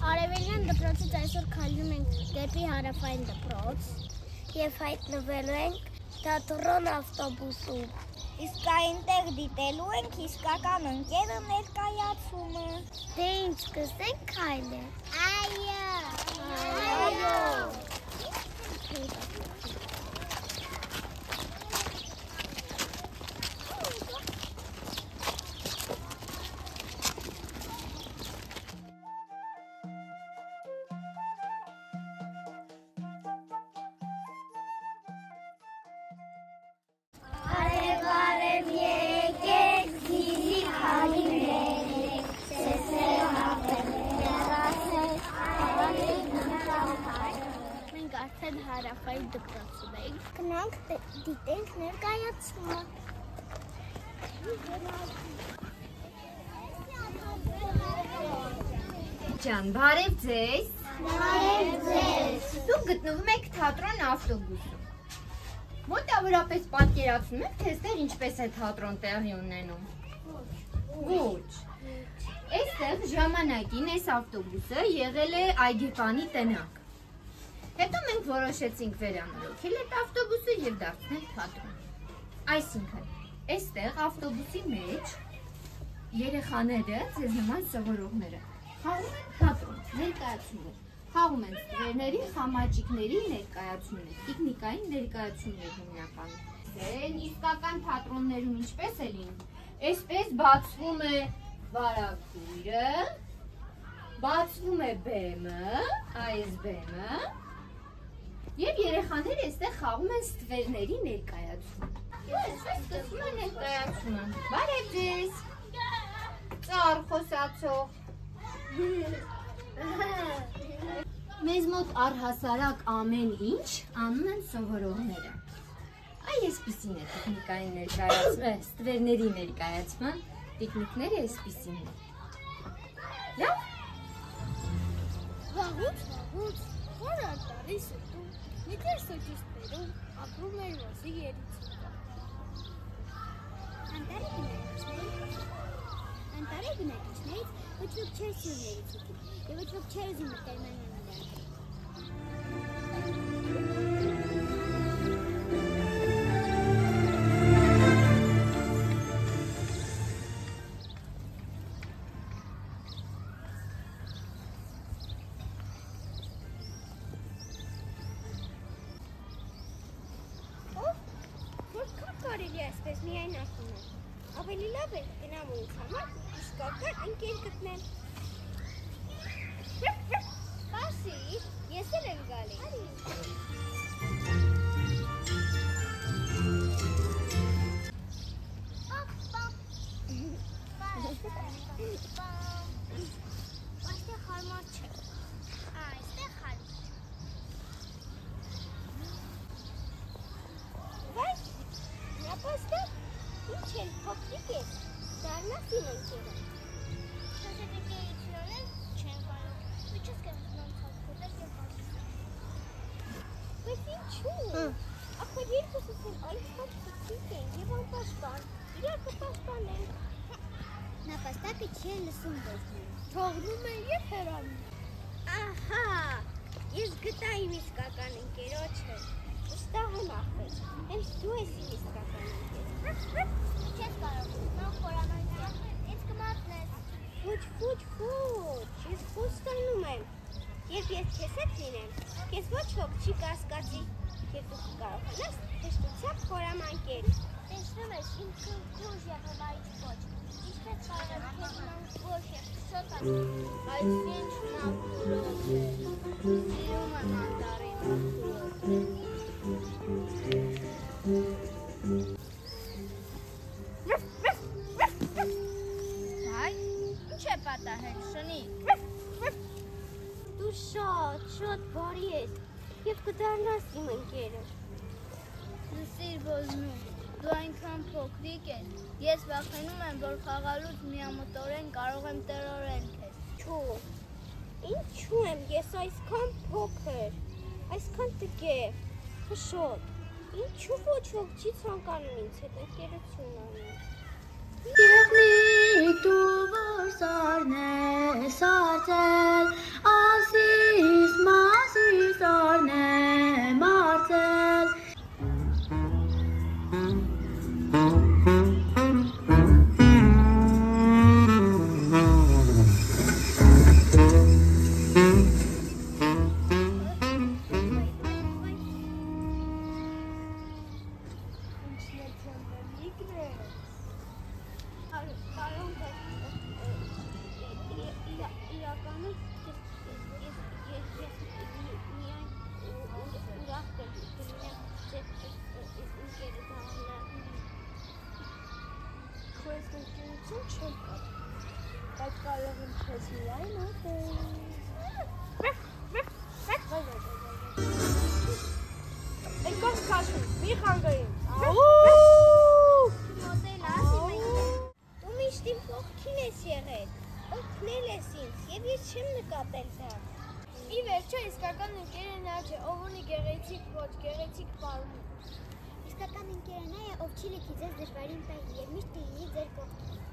Արևելյան դպրոցից այսօր քայլում ենք դեպի հարավային դպրոց և հայտնվելու ենք թատրոն ավտոբուսում։ Իսկ այնտեղ դիտելու ենք իսկական ընկերը ներկայացումը։ Դե ինչ սկսենք քայլել։ Այո։ Արդեն հարավային դպրոցում ենք, գնանք դիտենք ներկայացումը։ Ջան, բարև ձեզ։ Բարև ձեզ։ Դուք գտնվում եք թատրոն ավտոբուսում։ Մոտավորապես պատկերացնում եք, թե այստեղ ինչպես է թատրոն տեղի ունենում։ Ոչ։ Այստեղ ժամանակին այս ավտոբուսը եղել է այգեպանի տնակ։ Հետո մենք որոշեցինք վերանորոգել այդ ավտոբուսը և դարձնել թատրոն։ Այսինքն, այստեղ ավտոբուսի մեջ երեխաները, ձեզ նման սովորողները, խաղում են թատրոն, ներկայացումներ, խաղում են ստվերների, խամաճիկների ներկայացումներ, տիկնիկային ներկայացումներ հիմնականում։ Դեն իսկական թատրոններում ինչպես է լինում։ Այսպես բացվում է վարագույրը, բացվում է բեմը, այս բեմը, և երեխաները այստեղ խաղում են ստվերների ներկայացում։ Այսպես սկսվում է ներկայացումը։ Բարև ձեզ։ Ծառ խոսացող։ Մեզ մոտ առհասարակ ամեն ինչ անում են սովորողները։ Այ այսպիսին է տիկնիկային ներկայացումը, ստվերների ներկայացման, տիկնիկները այսպիսին է։ Լավ։ Վաղուց, որ արտարիս է դու, մի տեր սոճիստերում ապրում էր ոզի երիցիկը։ Անտարի բնակիչներից ոչ ոք չէր սիրում երիցիկին և ոչ ոք չէր ուզում մտել նրան։ Կարելի այսպես միայն ասում եմ, ավելի լավ է գնամ ինձ համար իսկական ընկեր գտնել։ Սպասիր, ես էլ եմ գալիս։ Այստեղ հարմար չէ։ Այստեղ հարմար։ Բայց Ապաստեղ, ինչ էլ փոքրիկ ես, դառնաս իմ ընկերը։ Սոսեպ ընկերություններ չեն կարող, ու չես կենցնան խասկոտել և հասուսել։ Բայց ինչու՞։ Ախր երկուսս են այնքան փոքրիկ են և անպաշտպան, իրար կպաշտպանենք։ Նապաստակը չի լսում ոզնում, թողնում է և հեռանում։ Ահա, ես գտա իմ իսկական ընկերոջը, վստահ եմ ախպեր, հենց դու ես իմ իսկական ընկեր։ Չես կարող, նոր խորամանքեր, ինձ կմատնես։ Ոչ, ես խոստանում եմ, երբ ես քեզ հետ լինեմ, քեզ ոչ ոք չի կասկածի, և դու կկարողանաս հեշտությամբ խորամանքել։ Տեսնում ես, իմ քուր և հվայից ոչ, ինչպես կարող եմ քեզ նման ոչ և շոտ ասում, բայց ինչ նավուրոտ է, սիրում եմ անտարի նավուրոտ է։ Հայ, ինչ է պատահել, շնիկ։ Դու շատ բարի ես և կդառնաս իմ ընկերը։ Լսիր ոզնում, դու այնքան փոքրիկ ես, ես վախենում եմ, որ խաղալուց միամտորեն կարող եմ տրորել քեզ։ Չու, ինչու եմ ես այսքան փոքր, այսքան տգեղ, խշոտ, ինչու ոչ ոք չի ցանկանում ինձ հետ ընկերություն անել։ Եղնիկ դու որ սարն կարող եմ քեզ միայն ուտել։ Եկող քաշում, մի խանգարին։ Մոտենաս դու միշտ իմ կողքին ես եղել, օգնել ես ինձ և ես չեմ նկատել դա։ Ի վերջո իսկական ընկերը նա չէ, ով ունի գեղեցիկ ոչ, գեղեցիկ պարում։ Իսկական ընկերը նա է, ով չի լքի ձեզ դժվարին պահի և միշտ կլինի ձեր կողքին։